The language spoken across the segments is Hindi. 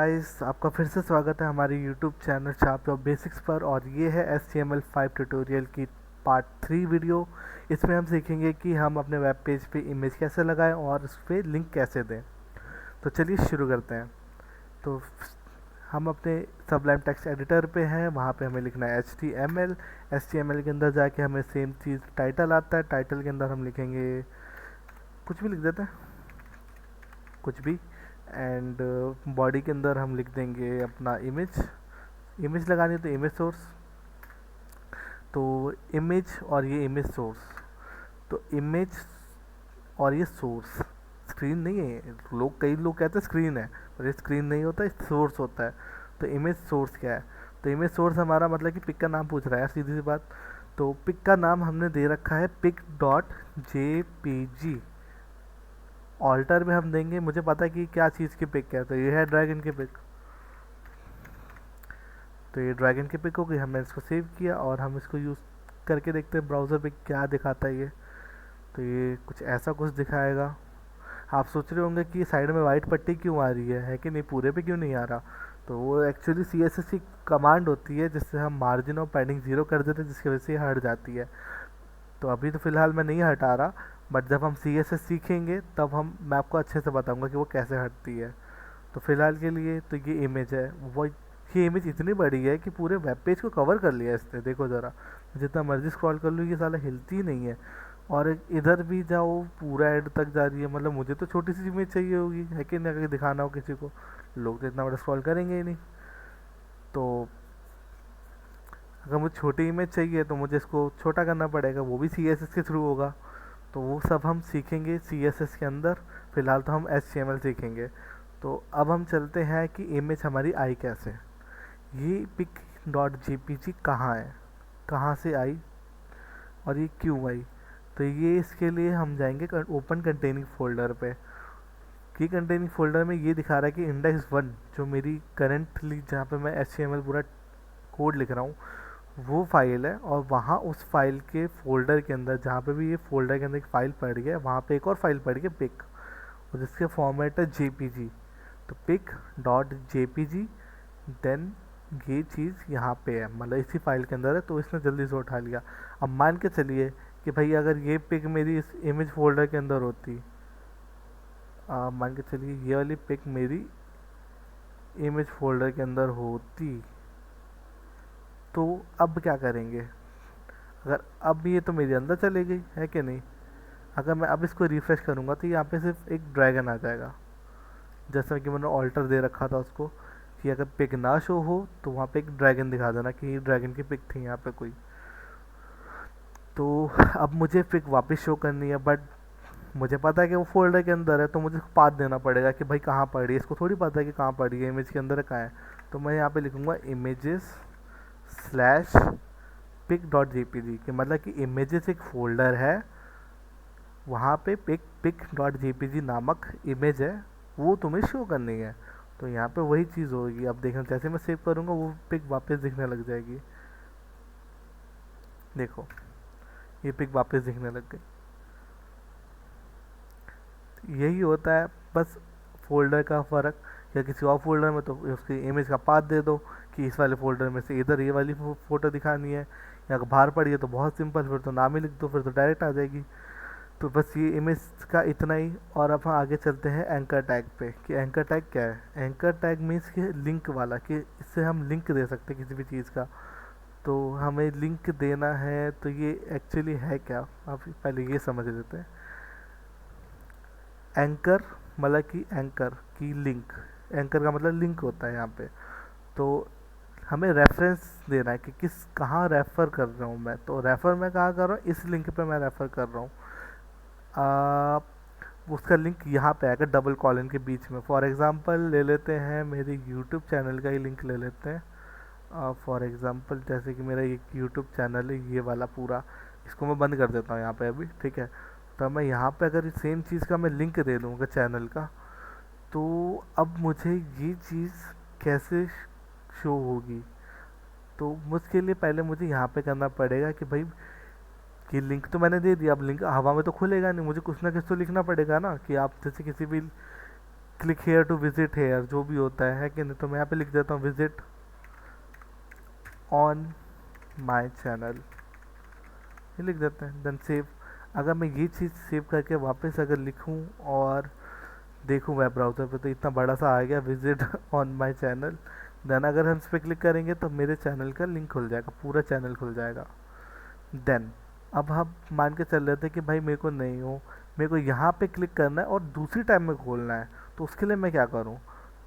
गाइस, आपका फिर से स्वागत है हमारे YouTube channel sharp your basics पर। और ये है HTML5 ट्यूटोरियल की पार्ट 3 वीडियो। इसमें हम सीखेंगे कि हम अपने वेब पेज पे इमेज कैसे लगाएं और उस पर लिंक कैसे दें। तो चलिए शुरू करते हैं। तो हम अपने सबलाइम टेक्स्ट एडिटर पे हैं, वहाँ पे हमें लिखना है HTML। HTML के अंदर जाके हमें सेम चीज़ टाइटल आता है, टाइटल के अंदर हम लिखेंगे कुछ भी, लिख देते हैं कुछ भी। एंड बॉडी के अंदर हम लिख देंगे अपना इमेज। इमेज लगानी है तो इमेज सोर्स, तो इमेज और ये इमेज सोर्स। तो इमेज और ये सोर्स, स्क्रीन नहीं है। कई लोग कहते हैं स्क्रीन है, पर ये स्क्रीन नहीं होता, ये सोर्स होता है। तो इमेज सोर्स क्या है? तो इमेज सोर्स हमारा मतलब कि पिक का नाम पूछ रहा है, सीधी सी बात। तो पिक का नाम हमने दे रखा है पिक डॉट JPG। ऑल्टर में हम देंगे, मुझे पता है कि क्या चीज़ की पिक है, तो ये है ड्रैगन की पिक। तो ये ड्रैगन की पिक हो गई, हमने इसको सेव किया और हम इसको यूज़ करके देखते हैं ब्राउज़र पे क्या दिखाता है ये। तो ये कुछ ऐसा कुछ दिखाएगा। आप सोच रहे होंगे कि साइड में वाइट पट्टी क्यों आ रही है कि नहीं, पूरे पे क्यों नहीं आ रहा। तो वो एक्चुअली CSS की कमांड होती है, जिससे हम मार्जिन और पैडिंग 0 कर देते हैं, जिसकी वजह से ये हट जाती है। तो अभी तो फ़िलहाल मैं नहीं हटा रहा, बट जब हम CSS सीखेंगे तब मैं आपको अच्छे से बताऊंगा कि वो कैसे हटती है। तो फ़िलहाल के लिए तो ये इमेज है, वो ये इमेज इतनी बड़ी है कि पूरे वेब पेज को कवर कर लिया इसने। देखो ज़रा, जितना मर्जी स्क्रॉल कर लूँ ये साला हिलती ही नहीं है। और इधर भी जाओ पूरा एंड तक जा रही है। मतलब मुझे तो छोटी सी इमेज चाहिए होगी, है कि नहीं, अगर दिखाना हो किसी को। लोग तो इतना बड़ा स्क्रॉल करेंगे ही नहीं। तो अगर मुझे छोटी इमेज चाहिए तो मुझे इसको छोटा करना पड़ेगा, वो भी CSS के थ्रू होगा। तो वो सब हम सीखेंगे CSS के अंदर। फ़िलहाल तो हम HTML सीखेंगे। तो अब हम चलते हैं कि इमेज हमारी आई कैसे। ये पिक डॉट JPG कहाँ है, कहाँ से आई और ये क्यों आई। तो ये इसके लिए हम जाएंगे ओपन कंटेनिंग फोल्डर पे। की कंटेनिंग फोल्डर में ये दिखा रहा है कि index 1 जो मेरी करेंटली जहाँ पे मैं HTML पूरा कोड लिख रहा हूँ वो फाइल है। और वहाँ उस फाइल के फोल्डर के अंदर, जहाँ पे भी ये फोल्डर के अंदर एक फ़ाइल पड़ गई है, वहाँ पे एक और फाइल पड़ गई पिक, और जिसके फॉर्मेट है JPG। तो पिक डॉट JPG, देन ये चीज़ यहाँ पे है, मतलब इसी फाइल के अंदर है। तो इसने जल्दी से उठा लिया। अब मान के चलिए कि भाई अगर ये पिक मेरी इस इमेज फोल्डर के अंदर होती, मान के चलिए ये वाली पिक मेरी इमेज फोल्डर के अंदर होती, तो अब क्या करेंगे। अगर अब ये तो मेरे अंदर चली गई, है कि नहीं। अगर मैं अब इसको रिफ्रेश करूँगा तो यहाँ पे सिर्फ एक ड्रैगन आ जाएगा, जैसा कि मैंने ऑल्टर दे रखा था उसको, कि अगर पिक ना शो हो तो वहाँ पे एक ड्रैगन दिखा देना कि ये ड्रैगन की पिक थी यहाँ पे कोई। तो अब मुझे पिक वापस शो करनी है, बट मुझे पता है कि वो फोल्डर के अंदर है, तो मुझे पाथ देना पड़ेगा कि भाई कहाँ पड़ी है। इसको थोड़ी पता है कि कहाँ पड़ी है, इमेज के अंदर कहाँ है। तो मैं यहाँ पे लिखूँगा images slash pic dot JPG, कि मतलब कि इमेजेस एक फोल्डर है, वहाँ पे पिक डॉट JPG नामक इमेज है, वो तुम्हें शो करनी है। तो यहाँ पे वही चीज़ होगी। अब देखना, जैसे मैं सेव करूँगा वो पिक वापस दिखने लग जाएगी। देखो, ये पिक वापस दिखने लग गई। यही होता है बस फोल्डर का फ़र्क। या किसी और फोल्डर में तो उसकी इमेज का पाथ दे दो कि इस वाले फोल्डर में से इधर ये वाली फ़ोटो दिखानी है। या अगर बाहर पड़ी है तो बहुत सिंपल, फिर तो नाम ही लिख दो, फिर तो डायरेक्ट आ जाएगी। तो बस ये इमेज का इतना ही। और अब हम आगे चलते हैं एंकर टैग पे, कि एंकर टैग क्या है। एंकर टैग मीन्स कि लिंक वाला, कि इससे हम लिंक दे सकते हैं किसी भी चीज़ का। तो हमें लिंक देना है, तो ये एक्चुअली है क्या, आप पहले ये समझ लेते हैं। एंकर मतलब कि एंकर की लिंक, एंकर का मतलब लिंक होता है यहाँ पे। तो हमें रेफरेंस देना है कि कहाँ रेफ़र कर रहा हूँ मैं। तो रेफ़र मैं कहाँ कर रहा हूँ, इस लिंक पे मैं रेफ़र कर रहा हूँ। उसका लिंक यहाँ पे आएगा डबल कॉलन के बीच में। फॉर एग्ज़ाम्पल ले लेते हैं, मेरे यूट्यूब चैनल का ही लिंक ले लेते हैं। फॉर एग्ज़ाम्पल जैसे कि मेरा एक यूट्यूब चैनल है, ये वाला पूरा, इसको मैं बंद कर देता हूँ यहाँ पे अभी, ठीक है। तो मैं यहाँ पे अगर सेम चीज़ का मैं लिंक दे दूँगा चैनल का, तो अब मुझे ये चीज़ कैसे शो होगी। तो उसके लिए पहले मुझे यहाँ पे करना पड़ेगा कि भाई कि लिंक तो मैंने दे दिया, अब लिंक हवा में तो खुलेगा नहीं, मुझे कुछ ना कुछ तो लिखना पड़ेगा ना। कि आप जैसे किसी भी click here to visit here जो भी होता है कि नहीं। तो मैं यहाँ पे लिख देता हूँ विजिट ऑन माई चैनल, ये लिख देते हैं, देन सेव। अगर मैं ये चीज़ सेव करके वापस अगर लिखूँ और देखूँ वेब ब्राउज़र पे, तो इतना बड़ा सा आ गया visit on my channel. Then अगर हम इस पर क्लिक करेंगे तो मेरे चैनल का लिंक खुल जाएगा, पूरा चैनल खुल जाएगा। देन अब हम मान के चल रहे थे कि भाई मेरे को नहीं हो, मेरे को यहाँ पे क्लिक करना है और दूसरी टाइम में खोलना है, तो उसके लिए मैं क्या करूँ?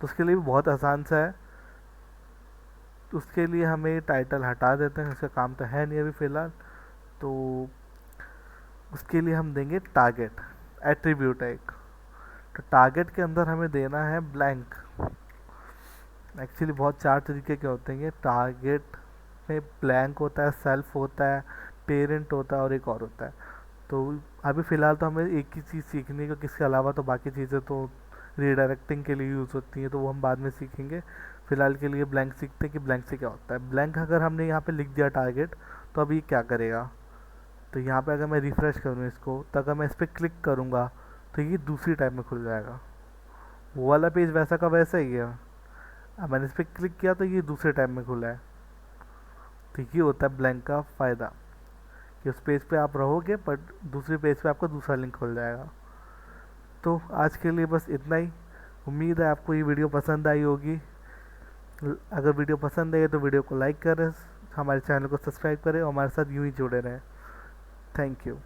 तो उसके लिए भी बहुत आसान सा है। तो उसके लिए हमें टाइटल हटा देते हैं, उसका काम तो है नहीं अभी फ़िलहाल। तो उसके लिए हम देंगे टारगेट एट्रीब्यूट एक। तो टारगेट के अंदर हमें देना है ब्लैंक। एक्चुअली बहुत चार तरीके के होते हैं। टारगेट में ब्लैंक होता है, सेल्फ होता है, पेरेंट होता है और एक और होता है। तो अभी फ़िलहाल तो हमें एक ही चीज़ सीखनी है, किसके अलावा तो बाकी चीज़ें तो रीडायरेक्टिंग के लिए यूज़ होती हैं, तो वो हम बाद में सीखेंगे। फ़िलहाल के लिए ब्लैंक सीखते हैं कि ब्लैंक से क्या होता है। ब्लैंक अगर हमने यहाँ पे लिख दिया टारगेट, तो अभी क्या करेगा? तो यहाँ पे अगर मैं रिफ़्रेश करूँ इसको, तो अगर मैं इस पर क्लिक करूँगा तो ये दूसरी टाइप में खुल जाएगा। वो वाला पेज वैसा का वैसा ही है। अब मैंने इस पर क्लिक किया तो ये दूसरे टाइप में खुला है। तो ये होता है ब्लैंक का फ़ायदा, कि उस पेज पे आप रहोगे बट दूसरे पेज पे आपका दूसरा लिंक खुल जाएगा। तो आज के लिए बस इतना ही। उम्मीद है आपको ये वीडियो पसंद आई होगी। अगर वीडियो पसंद आई तो वीडियो को लाइक करें, हमारे चैनल को सब्सक्राइब करें और हमारे साथ यूँ ही जुड़े रहें। Thank you.